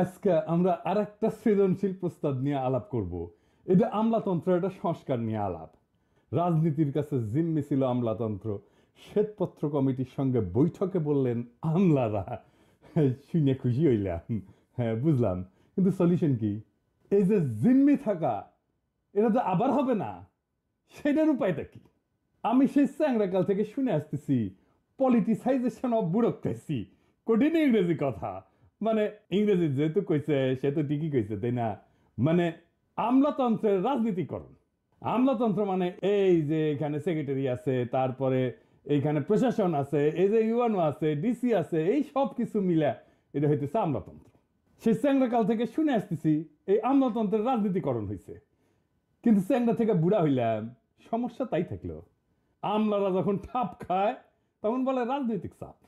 আজকে আমরা আরেকটা সৃজনশীল প্রস্তাব নিয়ে আলাপ করব। এটা আমলাতন্ত্রের একটা সংস্কার নিয়ে আলাপ। রাজনীতির কাছে জিম্মি ছিল আমলাতন্ত্র। শ্বেতপত্র কমিটির সঙ্গে বৈঠকে বললেন আমলারা। শুনে খুশি হইলাম। হ্যাঁ, বুঝলাম, কিন্তু সলিউশন কি? এই যে জিম্মি থাকা, এটা তো আবার হবে না। সেটার উপায়টা কি? আমি সেই চ্যাংরাকাল থেকে শুনে আসতেছি পলিটিসাইজেশন অফ ব্যুরোক্রেসি। কঠিন ইংরেজি কথা। মানে ইংরেজি যেহেতু কইছে সে তো ঠিকই কইছে, তাই না? মানে আমলাতন্ত্রের রাজনীতিকরণ। আমলাতন্ত্র মানে এই যে এখানে সেক্রেটারি আছে, তারপরে এইখানে প্রশাসন আছে, এই যে ইউএনও আছে, ডিসি আছে, এই সব কিছু মিলে এটা হইতেছে আমলাতন্ত্র। সেই চ্যাংরাকাল থেকে শুনে আসতেছি এই আমলাতন্ত্রের রাজনীতিকরণ হয়েছে। কিন্তু চ্যাংরা থেকে বুড়া হইলাম, সমস্যা তাই থাকলো। আমলারা যখন ঠাপ খায় তখন বলে রাজনৈতিক চাপ,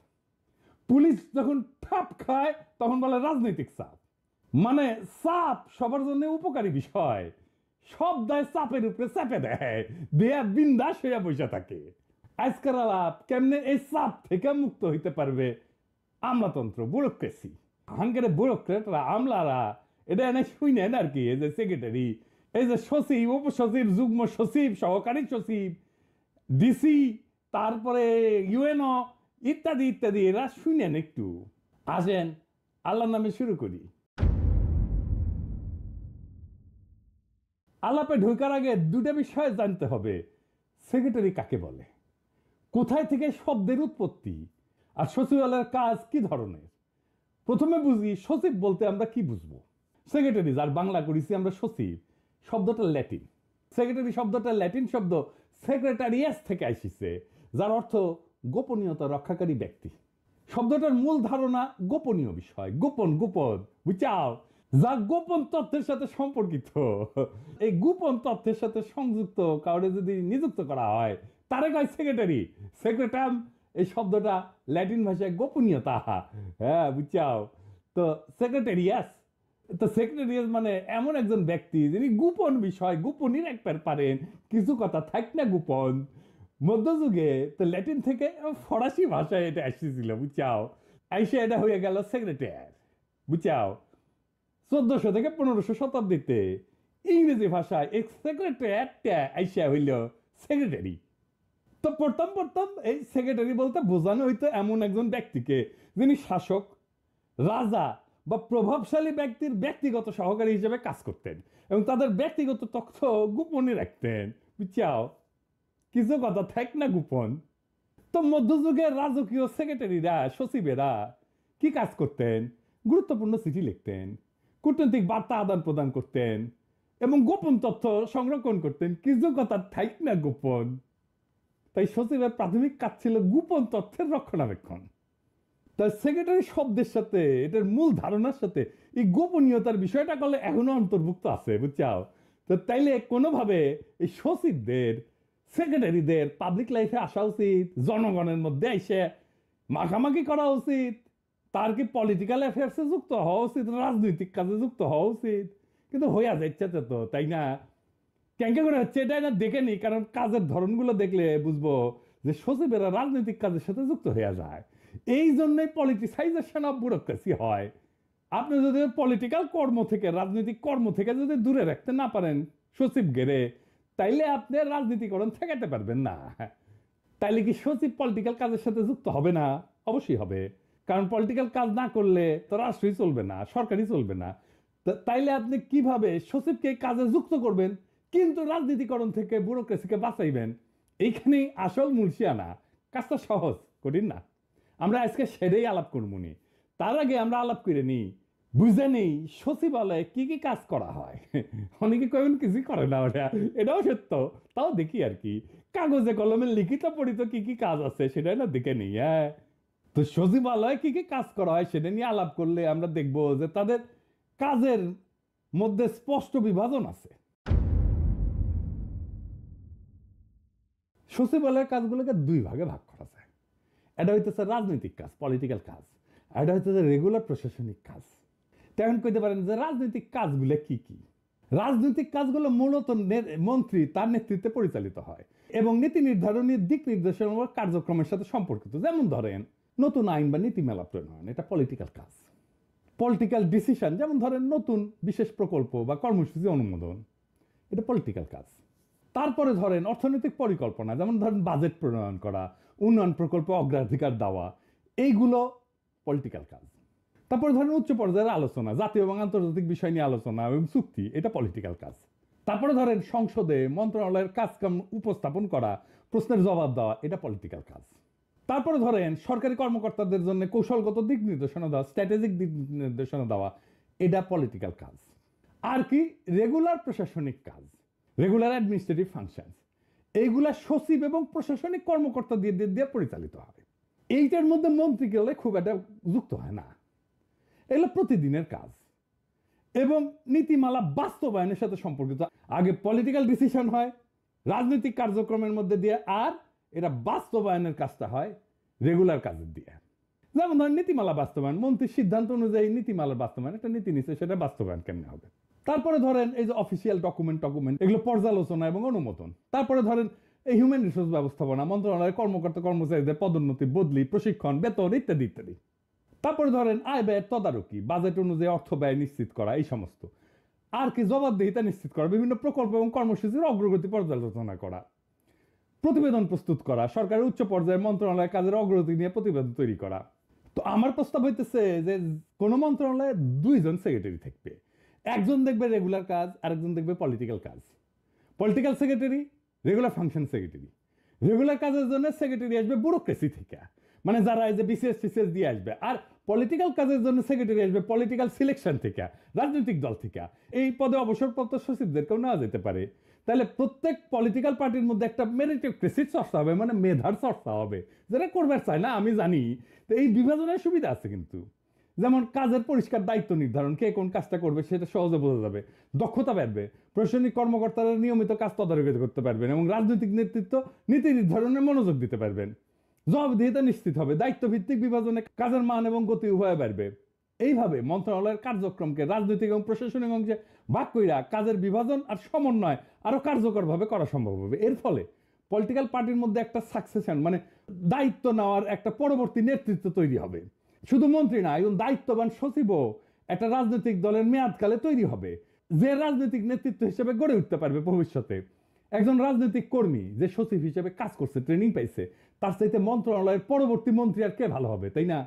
পুলিশ যখন ঠাপ খায় তখন বলে রাজনৈতিক চাপ। মানে চাপ সবার জন্য উপকারী বিষয়, সব দায় চাপের উপরে চাপে দেয়, দেয়া বিন্দাস হইয়া বসে থাকে। আজকের আলাপ কেমনে এই চাপ থেকে মুক্ত হইতে পারবে আমলাতন্ত্র, ব্যুরোক্রেসি। হাঙ্গেরে ব্যুরোক্রেটরা, আমলারা এটা এনে শুনেন আর কি। এই যে সেক্রেটারি, এই যে সচিব, উপসচিব, যুগ্ম সচিব, সহকারী সচিব, ডিসি, তারপরে ইউএনও ইত্যাদি ইত্যাদি, এরা শুনেন একটু। আসেন আল্লাহর নামে শুরু করি। আলাপে ঢোকার আগে দুটা বিষয় জানতে হবে। সেক্রেটারি কাকে বলে, কোথায় থেকে শব্দের উৎপত্তি, আর সচিবালয়ের কাজ কি ধরনের। প্রথমে বুঝি সচিব বলতে আমরা কি বুঝবো। সেক্রেটারি, যার বাংলা করেছি আমরা সচিব, শব্দটা ল্যাটিন। সেক্রেটারি শব্দটা ল্যাটিন শব্দ সেক্রেটারিয়াস থেকে আসিছে, যার অর্থ গোপনীয়তা রক্ষাকারী ব্যক্তি। শব্দটার মূল ধারণা গোপনীয় বিষয়, গোপন গোপন, বুঝাও, যা গোপন তথ্যের সাথে সম্পর্কিত। এই গোপন তথ্যের সাথে সংযুক্ত কাউরে যদি নিযুক্ত করা হয় তারে কয় সেক্রেটারি। সেক্রেটাম এই শব্দটা ল্যাটিন ভাষায় গোপনীয়তা। হ্যাঁ, বুঝাও। তো সেক্রেটারিয়াস, তো সেক্রেটারিয়াস মানে এমন একজন ব্যক্তি যিনি গোপন বিষয় গোপনই রাখতে পারেন, কিছু কথা থাক না গোপন। মধ্যযুগে তো ল্যাটিন থেকে ফরাসি ভাষায় এটা এসেছিল, বুঝাও। আইসে এটা হয়ে গেল সেক্রেটারি, বুঝাও। 1400 থেকে 1500 শতাব্দীতে ইংরেজি ভাষায় এক সেক্রেটারিটা আইসা হইল সেক্রেটারি। তো প্রথম প্রথম এই সেক্রেটারি বলতে বোঝানো হইতো এমন একজন ব্যক্তিকে যিনি শাসক, রাজা বা প্রভাবশালী ব্যক্তির ব্যক্তিগত সহকারী হিসেবে কাজ করতেন এবং তাদের ব্যক্তিগত তথ্য গোপনে রাখতেন, বুঝছাও। কিছু কথা থাক না গোপন। তো মধ্যযুগের রাজকীয় সেক্রেটারিরা, সচিবেরা কি কাজ করতেন? গুরুত্বপূর্ণ চিঠি লিখতেন, কূটনৈতিক বার্তা আদান প্রদান করতেন এবং গোপন তথ্য সংরক্ষণ করতেন। কিছু কথা থাক না গোপন। তাই সচিবের প্রাথমিক কাজ ছিল গোপন তথ্যের রক্ষণাবেক্ষণ। তাই সেক্রেটারি শব্দের সাথে, এটার মূল ধারণার সাথে এই গোপনীয়তার বিষয়টা করলে এখনো অন্তর্ভুক্ত আছে, বুঝছাও। তো তাইলে কোনোভাবে এই সচিবদের, সেক্রেটারিদের পাবলিক লাইফে আসা উচিত, জনগণের মধ্যে এসে মাখামাখি করা উচিত, তার কি পলিটিক্যাল অ্যাফেয়ার্সে যুক্ত হওয়া উচিত, রাজনৈতিক কাজে যুক্ত হওয়া উচিত। কিন্তু হইয়া যাচ্ছে তো, তাই না? ক্যাঙ্কে করে হচ্ছে এটা না দেখে নি, কারণ কাজের ধরনগুলো দেখলে বুঝবো যে সচিবেরা রাজনৈতিক কাজের সাথে যুক্ত হয়ে যায়। এই জন্যই পলিটিসাইজেশন অফ ব্যুরোক্রেসি হয়। আপনি যদি পলিটিক্যাল কর্ম থেকে, রাজনৈতিক কর্ম থেকে যদি দূরে রাখতে না পারেন সচিব গেরে, তাইলে আপনি রাজনীতিকরণ ঠেকাতে পারবেন না। তাইলে কি সচিব পলিটিক্যাল কাজের সাথে যুক্ত হবে না? অবশ্যই হবে, কারণ পলিটিক্যাল কাজ না করলে তো রাষ্ট্রই চলবে না, সরকারই চলবে না। তাইলে আপনি কিভাবে সচিবকে কাজে যুক্ত করবেন কিন্তু রাজনীতিকরণ থেকে ব্যুরোক্রেসিকে বাঁচাইবেন? এইখানেই আসল মুলসিয়ানা। কাজটা সহজ, কঠিন না। আমরা আজকে সেটাই আলাপ করবনি। তার আগে আমরা আলাপ করে নিই, বুঝে নেই সচিবালয়ে কি কি কাজ করা হয়। অনেকে কখন কিছুই করে না, ওটা এটাও সত্য। তাও দেখি আর কি, কাগজে কলমে লিখিত পড়িত কি কি কাজ আছে সেটাই না দেখে নিই। হ্যাঁ, তো সচিবালয়ে কি কি কাজ করা হয় সেটা নিয়ে আলাপ করলে আমরা দেখবো যে তাদের কাজের মধ্যে স্পষ্ট বিভাজন আছে। সচিবালয়ের কাজগুলোকে দুই ভাগে ভাগ করা যায়। এটা হইতেছে রাজনৈতিক কাজ, পলিটিক্যাল কাজ। আর এটা হইতেছে রেগুলার প্রশাসনিক কাজ। তেমন কইতে পারেন যে রাজনৈতিক কাজগুলো কি কি। রাজনৈতিক কাজগুলো মূলত মন্ত্রী তার নেতৃত্বে পরিচালিত হয় এবং নীতি নির্ধারণী, দিক নির্দেশনা কার্যক্রমের সাথে সম্পর্কিত। যেমন ধরেন নতুন আইন বা নীতিমালা প্রণয়ন, এটা পলিটিক্যাল কাজ। পলিটিক্যাল ডিসিশন, যেমন ধরেন নতুন বিশেষ প্রকল্প বা কর্মসূচি অনুমোদন, এটা পলিটিক্যাল কাজ। তারপরে ধরেন অর্থনৈতিক পরিকল্পনা, যেমন ধরেন বাজেট প্রণয়ন করা, উন্নয়ন প্রকল্পে অগ্রাধিকার দেওয়া, এইগুলো পলিটিক্যাল কাজ। তারপরে ধরেন উচ্চ পর্যায়ের আলোচনা, জাতীয় এবং আন্তর্জাতিক বিষয় নিয়ে আলোচনা এবং চুক্তি, এটা পলিটিক্যাল কাজ। তারপরে ধরেন সংসদে মন্ত্রণালয়ের কাজকাম উপস্থাপন করা, প্রশ্নের জবাব দেওয়া, এটা পলিটিক্যাল কাজ। তারপরে ধরেন সরকারি কর্মকর্তাদের জন্য কৌশলগত দিক নির্দেশনা দেওয়া, স্ট্র্যাটেজিক দিক নির্দেশনা দেওয়া, এটা পলিটিক্যাল কাজ। আর কি রেগুলার প্রশাসনিক কাজ, রেগুলার অ্যাডমিনিস্ট্রেটিভ ফাংশন, এইগুলা সচিব এবং প্রশাসনিক কর্মকর্তা দিয়ে দিয়ে পরিচালিত হয়। এইটার মধ্যে মন্ত্রী গেলে খুব একটা যুক্ত হয় না, এগুলো প্রতিদিনের কাজ এবং নীতিমালা বাস্তবায়নের সাথে সম্পর্কিত। আগে পলিটিক্যাল ডিসিশন হয় রাজনৈতিক কার্যক্রমের মধ্যে দিয়ে, আর এটা বাস্তবায়নের কাজটা হয় রেগুলার কাজের দিয়ে। যেমন ধরেন নীতিমালা বাস্তবায়ন, মন্ত্রীর সিদ্ধান্ত অনুযায়ী নীতিমালার বাস্তবায়ন, একটা নীতি নিচ্ছে, সেটা বাস্তবায়ন কেমনে হবে। তারপরে ধরেন এই যে অফিসিয়াল ডকুমেন্ট এগুলো পর্যালোচনা এবং অনুমোদন। তারপরে ধরেন এই হিউম্যান রিসোর্স ব্যবস্থাপনা, মন্ত্রণালয়ের কর্মকর্তা কর্মচারীদের পদোন্নতি, বদলি, প্রশিক্ষণ, বেতন ইত্যাদি ইত্যাদি। তারপরে ধরেন আয় ব্যয়ের তদারকি, বাজেট অনুযায়ী অর্থ ব্যয় নিশ্চিত করা, এই সমস্ত। আর কি জবাবদিহিতা নিশ্চিত করা, বিভিন্ন প্রকল্প এবং কর্মসূচির অগ্রগতি পর্যালোচনা করা, প্রতিবেদন প্রস্তুত করা, সরকারের উচ্চ পর্যায়ে মন্ত্রণালয়ের কাজের অগ্রগতি নিয়ে প্রতিবেদন তৈরি করা। তো আমার প্রস্তাব হইতেছে যে কোন মন্ত্রণালয়ে দুইজন সেক্রেটারি থাকবে, একজন দেখবে রেগুলার কাজ, আরেকজন দেখবে পলিটিক্যাল কাজ। Political secretary, regular function secretary. Regular কাজের জন্য সেক্রেটারি আসবে ব্যুরোক্রেসি থেকে, মানে যারা এই যে বিসিএস টিসিএস দিয়ে আসবে। আর পলিটিক্যাল কাজের জন্য সেক্রেটারি আসবে পলিটিক্যাল সিলেকশন থেকে, রাজনৈতিক দল থেকে। এই পদে অবসরপ্রাপ্ত সচিবদেরকেও নেওয়া যেতে পারে। তাহলে প্রত্যেক পলিটিক্যাল পার্টির মধ্যে একটা মেরিটোক্রেসির চর্চা হবে, মানে মেধার চর্চা হবে, যেটা করবার চায় না আমি জানি। তো এই বিভাজনের সুবিধা আছে কিন্তু, যেমন কাজের পরিষ্কার দায়িত্ব নির্ধারণ, কে কোন কাজটা করবে সেটা সহজে বোঝা যাবে, দক্ষতা বাড়বে, প্রশাসনিক কর্মকর্তারা নিয়মিত কাজ তদারকি করতে পারবেন এবং রাজনৈতিক নেতৃত্ব নীতি নির্ধারণে মনোযোগ দিতে পারবেন। জবাবদিহিতা নিশ্চিত হবে, দায়িত্ব ভিত্তিক বিভাজনে কাজের মান এবং গতি উভয় বাড়বে। এইভাবে মন্ত্রণালয়ের কার্যক্রমকে রাজনৈতিক এবং প্রশাসনিক অংশে ভাগ কইরা কাজের বিভাজন আর সমন্বয় আরো কার্যকরভাবে করা সম্ভব হবে। এর ফলে পলিটিক্যাল পার্টির মধ্যে একটা সাকসেশন, মানে দায়িত্ব নেওয়ার একটা পরবর্তী নেতৃত্ব তৈরি হবে। শুধু মন্ত্রী না, একজন দায়িত্ববান সচিবও একটা রাজনৈতিক দলের মেয়াদকালে তৈরি হবে, যে রাজনৈতিক নেতৃত্ব হিসেবে গড়ে উঠতে পারবে ভবিষ্যতে। একজন রাজনৈতিক কর্মী যে সচিব হিসেবে কাজ করছে, ট্রেনিং পাইছে, তার চাইতে মন্ত্রণালয়ের পরবর্তী মন্ত্রী আর কে ভালো হবে, তাই না?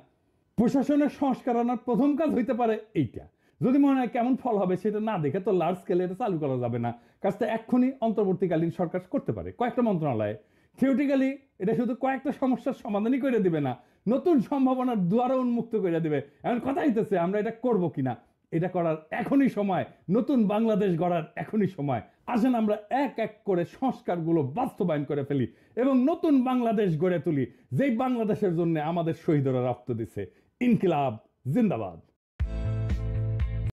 প্রশাসনের সংস্কার আনার প্রথম কাজ হইতে পারে এইটা। যদি মনে হয় কেমন ফল হবে সেটা না দেখে তো লার্জ স্কেলে এটা চালু করা যাবে না। কাজটা এক্ষুনি অন্তর্বর্তীকালীন সরকার করতে পারে, কয়েকটা মন্ত্রণালয়ে। থিওরিটিক্যালি এটা শুধু কয়েকটা সমস্যার সমাধানই করে দিবে না, নতুন সম্ভাবনার দুয়ারও উন্মুক্ত করে দিবে। এখন কথা হইতেছে আমরা এটা করব কিনা। এটা করার এখনই সময়, নতুন বাংলাদেশ গড়ার এখনই সময়। আসেন আমরা এক এক করে সংস্কারগুলো বাস্তবায়ন করে ফেলি এবং নতুন বাংলাদেশ গড়ে তুলি, যেই বাংলাদেশের জন্য আমাদের শহীদরা রক্ত দিছে। ইনকিলাব জিন্দাবাদ।